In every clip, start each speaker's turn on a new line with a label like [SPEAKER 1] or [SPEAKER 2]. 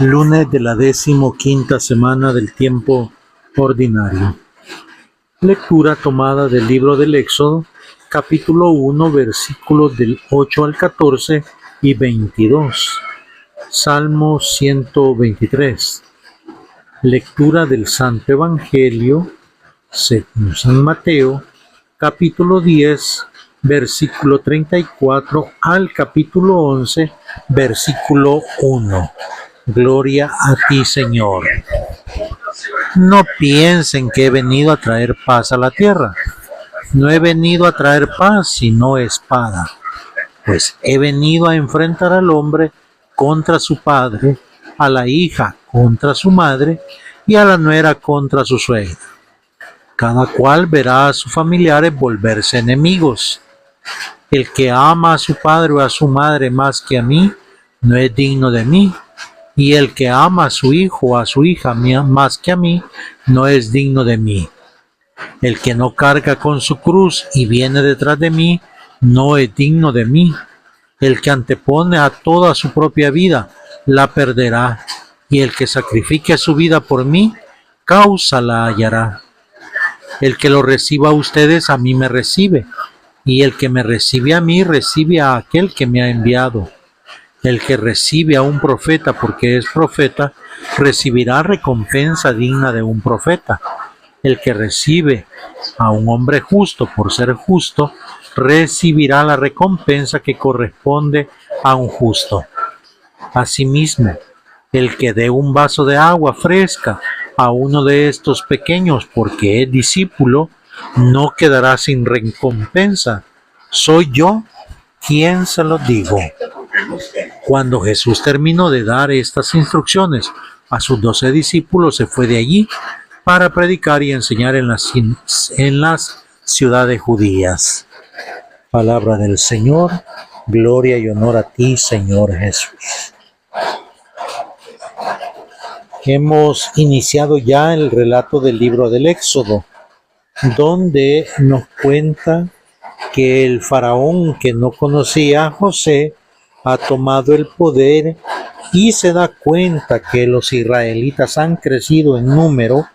[SPEAKER 1] Lunes de la 15ª semana del tiempo ordinario. Lectura tomada del libro del Éxodo, capítulo 1, versículos del 8 al 14 y 22. Salmo 123. Lectura del Santo Evangelio según San Mateo, capítulo 10, versículo 34 al capítulo 11, versículo 1. Gloria a ti, Señor. No piensen que he venido a traer paz a la tierra. No he venido a traer paz, sino espada. Pues he venido a enfrentar al hombre contra su padre, a la hija contra su madre y a la nuera contra su suegra. Cada cual verá a sus familiares volverse enemigos. El que ama a su padre o a su madre más que a mí, no es digno de mí. Y el que ama a su hijo o a su hija más que a mí, no es digno de mí. El que no carga con su cruz y viene detrás de mí, no es digno de mí. El que antepone a toda su propia vida, la perderá. Y el que sacrifique su vida por mí, causa la hallará. El que lo reciba a ustedes, a mí me recibe. Y el que me recibe a mí, recibe a aquel que me ha enviado. El que recibe a un profeta porque es profeta, recibirá recompensa digna de un profeta. El que recibe a un hombre justo por ser justo, recibirá la recompensa que corresponde a un justo. Asimismo, el que dé un vaso de agua fresca a uno de estos pequeños porque es discípulo, no quedará sin recompensa. Soy yo quien se lo digo. Cuando Jesús terminó de dar estas instrucciones a sus 12 discípulos, se fue de allí para predicar y enseñar en las ciudades judías. Palabra del Señor, gloria y honor a ti, Señor Jesús. Hemos iniciado ya el relato del libro del Éxodo, donde nos cuenta que el faraón que no conocía a José ha tomado el poder y se da cuenta que los israelitas han crecido en número,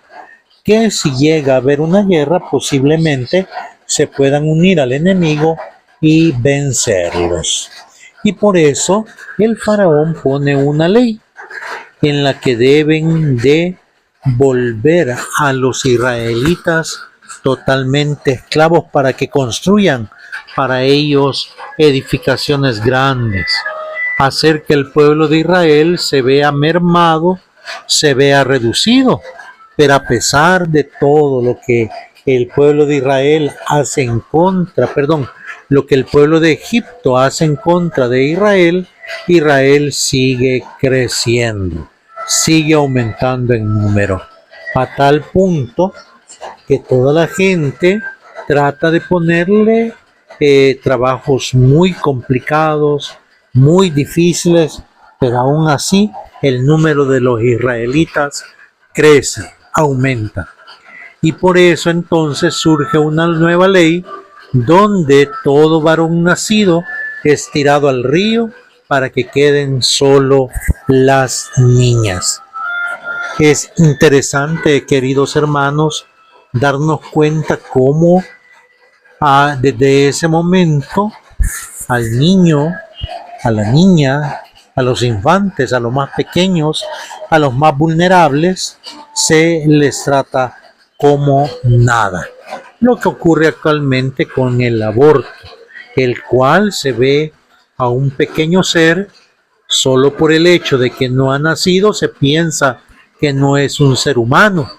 [SPEAKER 1] que si llega a haber una guerra posiblemente se puedan unir al enemigo y vencerlos. Y por eso el faraón pone una ley en la que deben de volver a los israelitas totalmente esclavos para que construyan para ellos edificaciones grandes, hacer que el pueblo de Israel se vea mermado, se vea reducido. Pero a pesar de todo lo que el pueblo de Israel hace en contra, lo que el pueblo de Egipto hace en contra de Israel, Israel sigue creciendo, sigue aumentando en número, a tal punto que toda la gente trata de ponerle trabajos muy complicados, muy difíciles, pero aún así el número de los israelitas crece, aumenta. Y por eso entonces surge una nueva ley donde todo varón nacido es tirado al río para que queden solo las niñas. Es interesante, queridos hermanos, darnos cuenta cómo desde ese momento al niño, a la niña, a los infantes, a los más pequeños, a los más vulnerables, se les trata como nada. Lo que ocurre actualmente con el aborto, el cual se ve a un pequeño ser solo por el hecho de que no ha nacido, se piensa que no es un ser humano,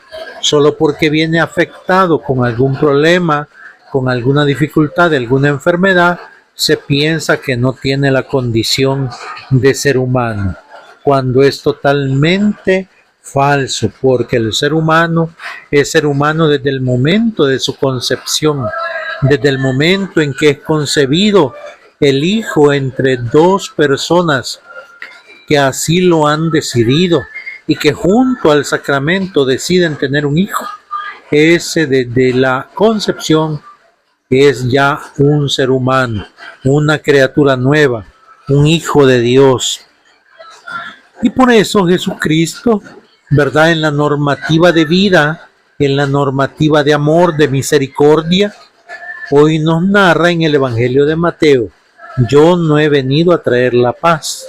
[SPEAKER 1] solo porque viene afectado con algún problema, con alguna dificultad, de alguna enfermedad, se piensa que no tiene la condición de ser humano, cuando es totalmente falso, porque el ser humano es ser humano desde el momento de su concepción, desde el momento en que es concebido el hijo entre dos personas que así lo han decidido y que junto al sacramento deciden tener un hijo. Ese desde la concepción es ya un ser humano, una criatura nueva, un hijo de Dios. Y por eso Jesucristo, ¿verdad? En la normativa de vida, en la normativa de amor, de misericordia, hoy nos narra en el Evangelio de Mateo: yo no he venido a traer la paz,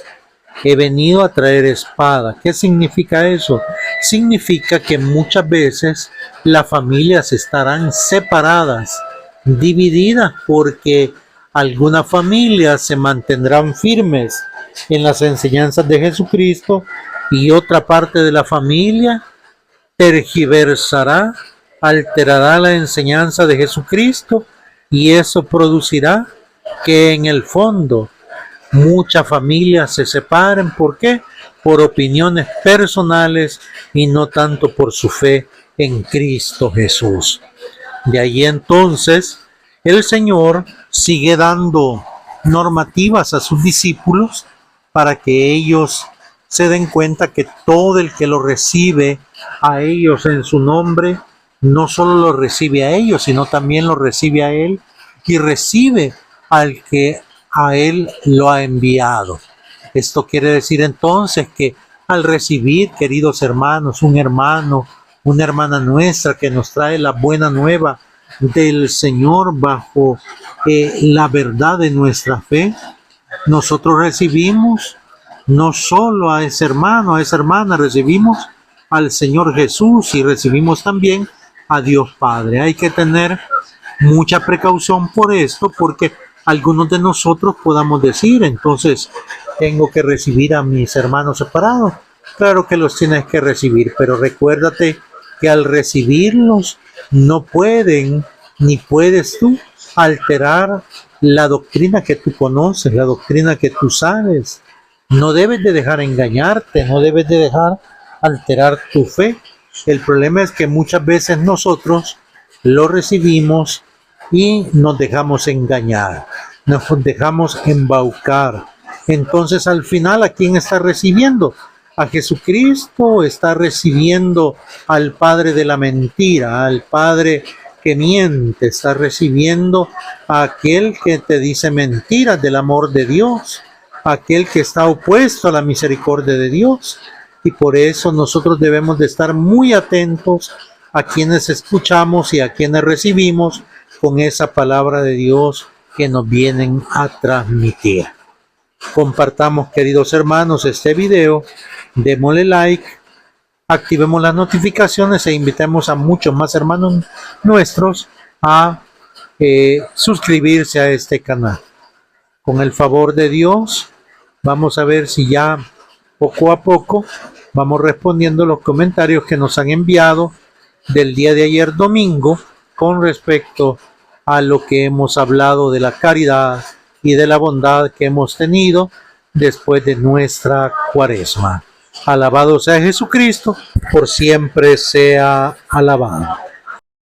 [SPEAKER 1] he venido a traer espada. ¿Qué significa eso? Significa que muchas veces las familias estarán separadas, divididas, porque algunas familias se mantendrán firmes en las enseñanzas de Jesucristo y otra parte de la familia tergiversará, alterará la enseñanza de Jesucristo, y eso producirá que en el fondo muchas familias se separen. ¿Por qué? Por opiniones personales y no tanto por su fe en Cristo Jesús. De ahí entonces el Señor sigue dando normativas a sus discípulos para que ellos se den cuenta que todo el que lo recibe a ellos en su nombre, no solo lo recibe a ellos, sino también lo recibe a Él y recibe al que a Él lo ha enviado. Esto quiere decir entonces que al recibir, queridos hermanos, un hermano, una hermana nuestra que nos trae la buena nueva del Señor bajo la verdad de nuestra fe, nosotros recibimos no solo a ese hermano, a esa hermana, recibimos al Señor Jesús y recibimos también a Dios Padre. Hay que tener mucha precaución por esto, porque algunos de nosotros podamos decir: entonces tengo que recibir a mis hermanos separados. Claro que los tienes que recibir, pero recuérdate que al recibirlos no pueden ni puedes tú alterar la doctrina que tú conoces, la doctrina que tú sabes. No debes de dejar engañarte, no debes de dejar alterar tu fe. El problema es que muchas veces nosotros lo recibimos y nos dejamos engañar, nos dejamos embaucar. Entonces al final, ¿a quién está recibiendo? ¿A Jesucristo? ¿Está recibiendo al padre de la mentira, al padre que miente? ¿Está recibiendo a aquel que te dice mentiras del amor de Dios, aquel que está opuesto a la misericordia de Dios? Y por eso nosotros debemos de estar muy atentos a quienes escuchamos y a quienes recibimos con esa palabra de Dios que nos vienen a transmitir. Compartamos, queridos hermanos, este video, démosle like, activemos las notificaciones e invitemos a muchos más hermanos nuestros a suscribirse a este canal. Con el favor de Dios, vamos a ver si ya poco a poco vamos respondiendo los comentarios que nos han enviado del día de ayer domingo con respecto a lo que hemos hablado de la caridad y de la bondad que hemos tenido después de nuestra cuaresma. Alabado sea Jesucristo, por siempre sea alabado.